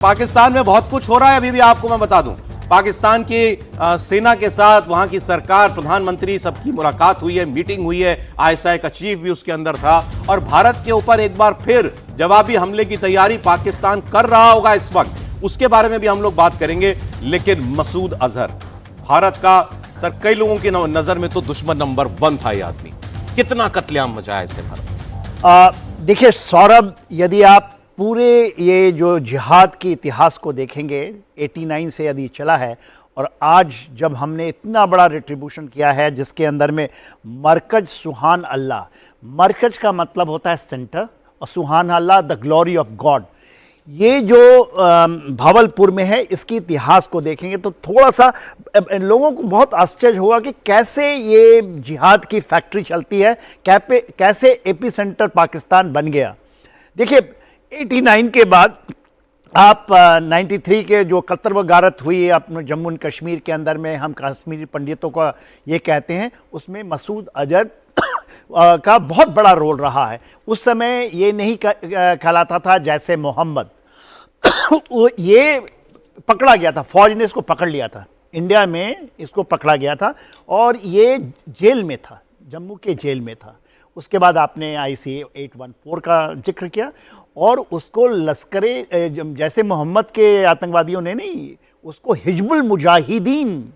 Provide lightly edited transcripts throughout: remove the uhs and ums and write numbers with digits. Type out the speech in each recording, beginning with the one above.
पाकिस्तान में बहुत कुछ हो रहा है। अभी भी आपको मैं बता दूं, पाकिस्तान की सेना के साथ वहां की सरकार, प्रधानमंत्री, सबकी मुलाकात हुई है, मीटिंग हुई है। आईएसआई का चीफ भी उसके अंदर था और भारत के ऊपर एक बार फिर जवाबी हमले की तैयारी पाकिस्तान कर रहा होगा इस वक्त, उसके बारे में भी हम लोग बात करेंगे। लेकिन मसूद अजहर भारत का, सर, कई लोगों की नजर में तो दुश्मन नंबर 1 था। ये आदमी कितना कत्लेआम मचाया इसने भारत। देखिए सौरभ, यदि आप पूरे ये जो जिहाद के इतिहास को देखेंगे, 89 से यदि चला है और आज जब हमने इतना बड़ा रिट्रीब्यूशन किया है जिसके अंदर में मरकज सुहान अल्लाह, मरकज का मतलब होता है सेंटर और सुहान अल्लाह द ग्लोरी ऑफ गॉड, ये जो भावलपुर में है, इसके इतिहास को देखेंगे तो थोड़ा सा लोगों को बहुत आश्चर्य होगा कि कैसे ये जिहाद की फैक्ट्री चलती है, कैसे एपी सेंटर पाकिस्तान बन गया। देखिए 89 के बाद आप 93 के जो कत्ल व गारत हुई अपने जम्मू एंड कश्मीर के अंदर में, हम कश्मीरी पंडितों का ये कहते हैं, उसमें मसूद अजहर का बहुत बड़ा रोल रहा है। उस समय ये नहीं कहलाता था जैसे मोहम्मद ये पकड़ा गया था, फौज ने इसको पकड़ लिया था, इंडिया में इसको पकड़ा गया था और ये जेल में था, जम्मू के जेल में था। उसके बाद आपने IC 814 का जिक्र किया और उसको लश्करे, जैसे मोहम्मद के आतंकवादियों ने नहीं, उसको हिजबुल मुजाहिदीन,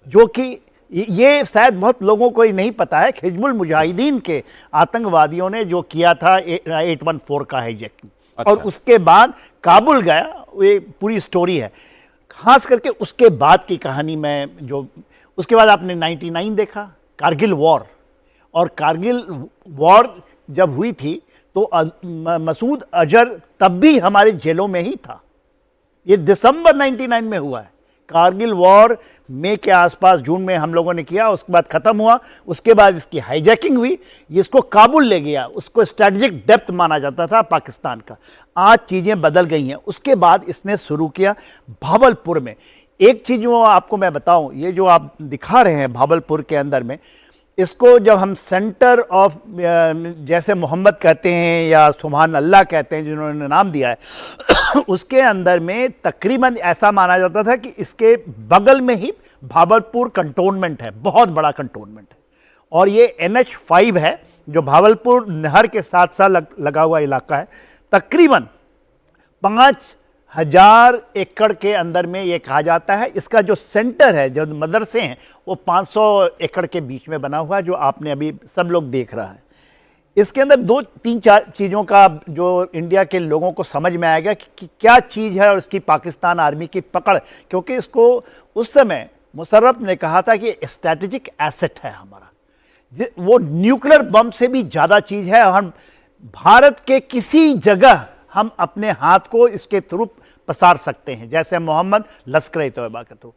जो कि ये शायद बहुत लोगों को नहीं पता है, हिजबुल मुजाहिदीन के आतंकवादियों ने जो किया था 814 का हाईजैकिंग। अच्छा। और उसके बाद काबुल गया, ये पूरी स्टोरी है। खास करके उसके बाद की कहानी में जो, उसके बाद आपने 99 देखा, कारगिल वॉर, और कारगिल वॉर जब हुई थी तो मसूद अजहर तब भी हमारे जेलों में ही था। ये दिसंबर 99 में हुआ है। कारगिल वॉर मई के आसपास, जून में हम लोगों ने किया, उसके बाद ख़त्म हुआ। उसके बाद इसकी हाईजैकिंग हुई, इसको काबुल ले गया, उसको स्ट्रेटजिक डेप्थ माना जाता था पाकिस्तान का। आज चीज़ें बदल गई हैं। उसके बाद इसने शुरू किया भावलपुर में। एक चीज़ जो आपको मैं बताऊं, ये जो आप दिखा रहे हैं भावलपुर के अंदर में, इसको जब हम सेंटर ऑफ, जैसे मोहम्मद कहते हैं या सुभान अल्लाह कहते हैं जिन्होंने नाम दिया है, उसके अंदर में तकरीबन ऐसा माना जाता था कि इसके बगल में ही भावलपुर कंटोनमेंट है, बहुत बड़ा कंटोनमेंट है। और ये NH5 है जो भावलपुर नहर के साथ साथ लगा हुआ इलाका है। तकरीबन 5000 एकड़ के अंदर में ये कहा जाता है। इसका जो सेंटर है, जो मदरसे हैं, वो 500 एकड़ के बीच में बना हुआ है, जो आपने अभी सब लोग देख रहा है। इसके अंदर 2-3-4 चीज़ों का जो इंडिया के लोगों को समझ में आएगा कि क्या चीज़ है और इसकी पाकिस्तान आर्मी की पकड़, क्योंकि इसको उस समय मुशर्रफ ने कहा था कि स्ट्रैटेजिक एसेट है हमारा, वो न्यूक्लियर बम से भी ज़्यादा चीज़ है। हम भारत के किसी जगह हम अपने हाथ को इसके थ्रू पसार सकते हैं, जैसे मोहम्मद लश्कर-ए-तोयबा के थ्रू।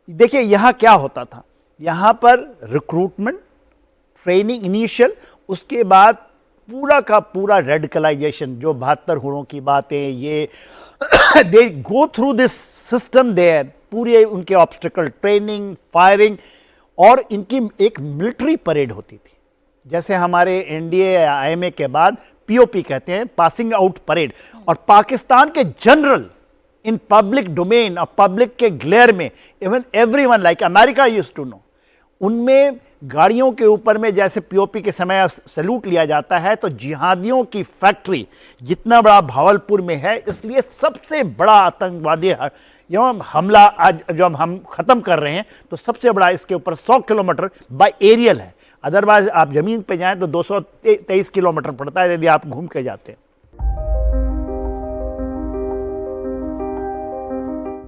देखिए यहाँ क्या होता था, यहाँ पर रिक्रूटमेंट, ट्रेनिंग इनिशियल, उसके बाद पूरा का पूरा रेडिकलाइजेशन, जो 72 हुरों की बातें, ये they go through this system there, पूरे उनके ऑब्स्टिकल ट्रेनिंग, फायरिंग, और इनकी एक मिलिट्री परेड होती थी, जैसे हमारे NDA IMA के बाद POP कहते हैं, पासिंग आउट परेड। और पाकिस्तान के जनरल इन पब्लिक डोमेन और पब्लिक के ग्लेयर में, even everyone like America used to know, उनमें गाड़ियों के ऊपर में जैसे POP के समय सैल्यूट लिया जाता है, तो जिहादियों की फैक्ट्री जितना बड़ा भावलपुर में है, इसलिए सबसे बड़ा आतंकवादी हमला आज जब हम ख़त्म कर रहे हैं तो सबसे बड़ा इसके ऊपर 100 किलोमीटर बाय एरियल है। अदरवाइज आप ज़मीन पे जाएं तो 223 किलोमीटर पड़ता है यदि आप घूम के जाते हैं।